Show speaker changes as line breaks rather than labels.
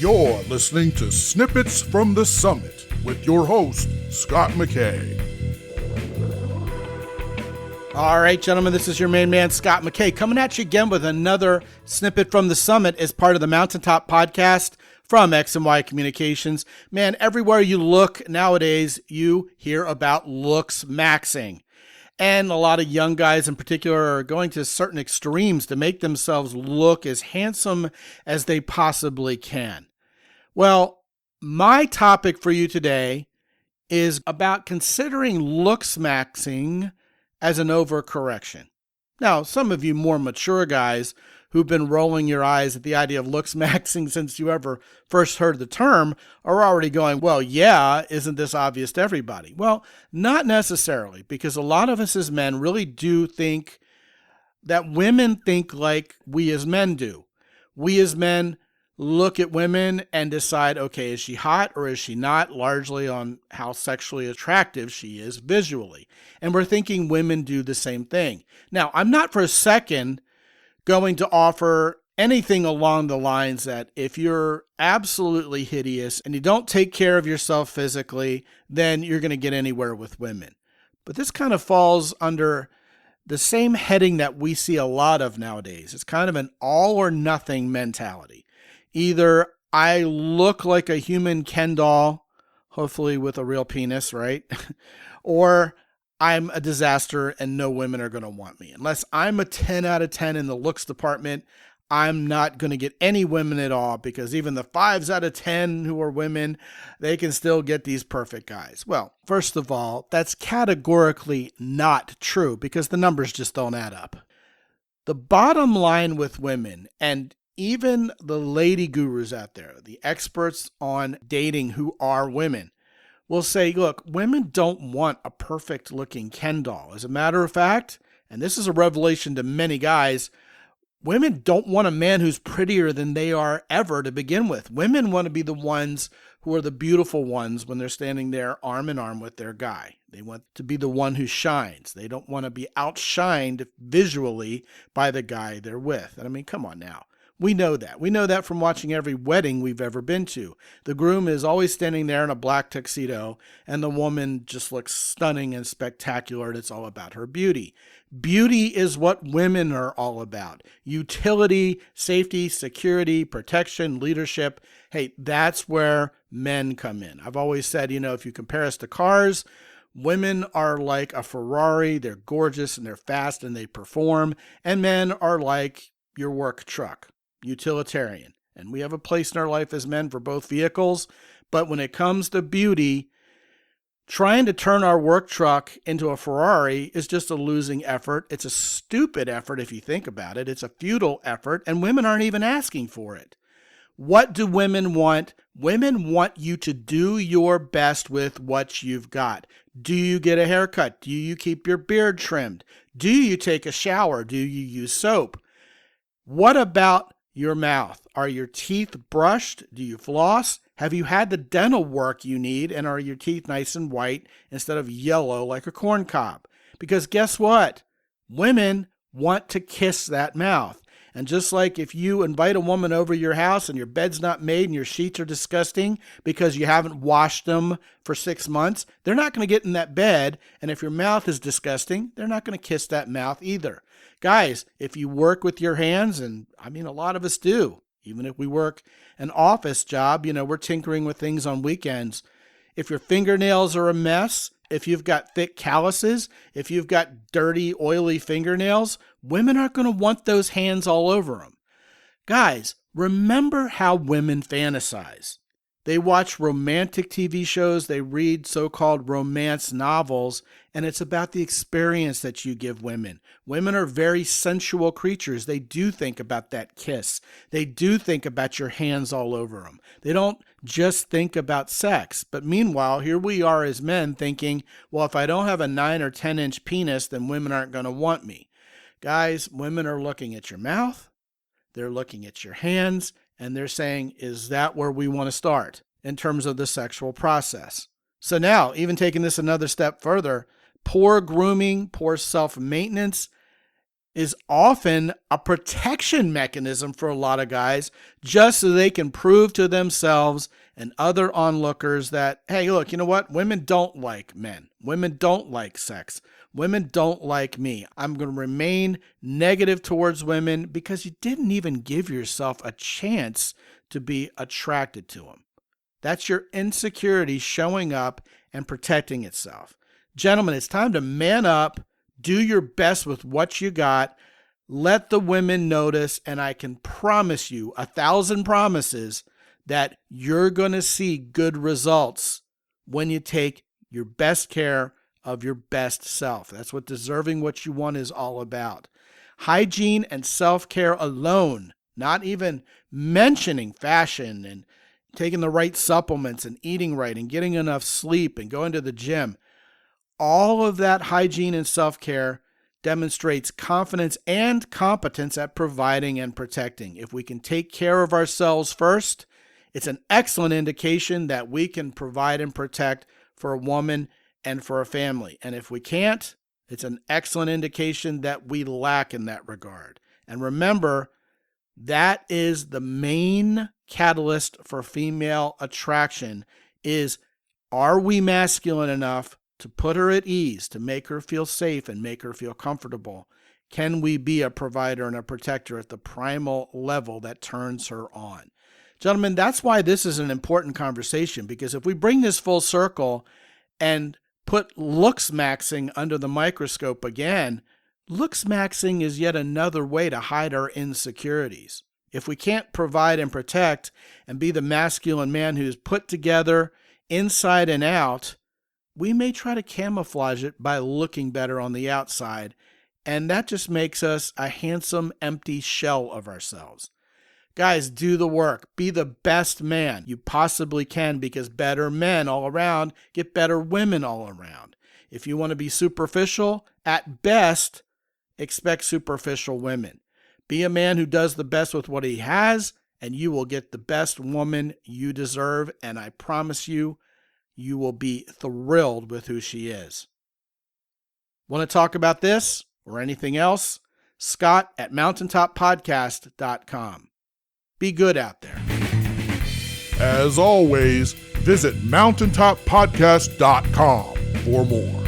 You're listening to Snippets from the Summit with your host, Scott McKay.
All right, gentlemen, this is your main man, Scott McKay, coming at you again with another Snippet from the Summit as part of the Mountaintop podcast from X&Y Communications. Man, everywhere you look nowadays, you hear about Looksmaxxing. And a lot of young guys in particular are going to certain extremes to make themselves look as handsome as they possibly can. Well, my topic for you today is about considering Looksmaxxing as an overcorrection. Now, some of you more mature guys who've been rolling your eyes at the idea of Looksmaxxing since you ever first heard the term are already going, well, yeah, isn't this obvious to everybody? Well, not necessarily, because a lot of us as men really do think that women think like we as men do. We as men look at women and decide, okay, is she hot or is she not, largely on how sexually attractive she is visually. And we're thinking women do the same thing. Now, I'm not for a second going to offer anything along the lines that if you're absolutely hideous and you don't take care of yourself physically, then you're going to get anywhere with women. But this kind of falls under the same heading that we see a lot of nowadays. It's kind of an all or nothing mentality. Either I look like a human Ken doll, hopefully with a real penis, right? Or I'm a disaster and no women are going to want me. Unless I'm a 10 out of 10 in the looks department, I'm not going to get any women at all, because even the 5s out of 10 who are women, they can still get these perfect guys. Well, first of all, that's categorically not true because the numbers just don't add up. The bottom line with women, and even the lady gurus out there, the experts on dating who are women, will say, look, women don't want a perfect looking Ken doll. As a matter of fact, and this is a revelation to many guys, women don't want a man who's prettier than they are ever to begin with. Women want to be the ones who are the beautiful ones when they're standing there arm in arm with their guy. They want to be the one who shines. They don't want to be outshined visually by the guy they're with. And I mean, come on now. We know that. We know that from watching every wedding we've ever been to. The groom is always standing there in a black tuxedo, and the woman just looks stunning and spectacular, and it's all about her beauty. Beauty is what women are all about. Utility, safety, security, protection, leadership. Hey, that's where men come in. I've always said, if you compare us to cars, women are like a Ferrari. They're gorgeous and they're fast and they perform. And men are like your work truck. Utilitarian. And we have a place in our life as men for both vehicles. But when it comes to beauty, trying to turn our work truck into a Ferrari is just a losing effort. It's a stupid effort if you think about it. It's a futile effort, and women aren't even asking for it. What do women want? Women want you to do your best with what you've got. Do you get a haircut? Do you keep your beard trimmed? Do you take a shower? Do you use soap? What about your mouth? Are your teeth brushed? Do you floss? Have you had the dental work you need, and are your teeth nice and white instead of yellow like a corn cob? Because guess what? Women want to kiss that mouth. And just like if you invite a woman over your house and your bed's not made and your sheets are disgusting because you haven't washed them for 6 months, they're not going to get in that bed. And if your mouth is disgusting, they're not going to kiss that mouth either. Guys, if you work with your hands, and I mean, a lot of us do, even if we work an office job, we're tinkering with things on weekends. If your fingernails are a mess, if you've got thick calluses, if you've got dirty, oily fingernails, women aren't going to want those hands all over them. Guys, remember how women fantasize. They watch romantic TV shows, they read so-called romance novels, and it's about the experience that you give women. Women are very sensual creatures. They do think about that kiss. They do think about your hands all over them. They don't just think about sex. But meanwhile, here we are as men thinking, well, if I don't have a 9 or 10-inch penis, then women aren't going to want me. Guys, women are looking at your mouth, they're looking at your hands, and they're saying, is that where we want to start in terms of the sexual process? So now, even taking this another step further, poor grooming, poor self-maintenance, is often a protection mechanism for a lot of guys, just so they can prove to themselves and other onlookers that, hey, look, you know what? Women don't like men. Women don't like sex. Women don't like me. I'm going to remain negative towards women because you didn't even give yourself a chance to be attracted to them. That's your insecurity showing up and protecting itself. Gentlemen, it's time to man up. Do your best with what you got. Let the women notice, and I can promise you 1,000 promises that you're going to see good results when you take your best care of your best self. That's what deserving what you want is all about. Hygiene and self-care alone, not even mentioning fashion and taking the right supplements and eating right and getting enough sleep and going to the gym. All of that hygiene and self-care demonstrates confidence and competence at providing and protecting. If we can take care of ourselves first, it's an excellent indication that we can provide and protect for a woman and for a family. And if we can't, it's an excellent indication that we lack in that regard. And remember, that is the main catalyst for female attraction is, are we masculine enough to put her at ease, to make her feel safe and make her feel comfortable? Can we be a provider and a protector at the primal level that turns her on? Gentlemen, that's why this is an important conversation, because if we bring this full circle and put Looksmaxxing under the microscope again, Looksmaxxing is yet another way to hide our insecurities. If we can't provide and protect and be the masculine man who's put together inside and out, we may try to camouflage it by looking better on the outside, and that just makes us a handsome, empty shell of ourselves. Guys, do the work. Be the best man you possibly can, because better men all around get better women all around. If you want to be superficial, at best, expect superficial women. Be a man who does the best with what he has, and you will get the best woman you deserve, and I promise you, you will be thrilled with who she is. Want to talk about this or anything else? Scott at mountaintoppodcast.com. Be good out there.
As always, visit mountaintoppodcast.com for more.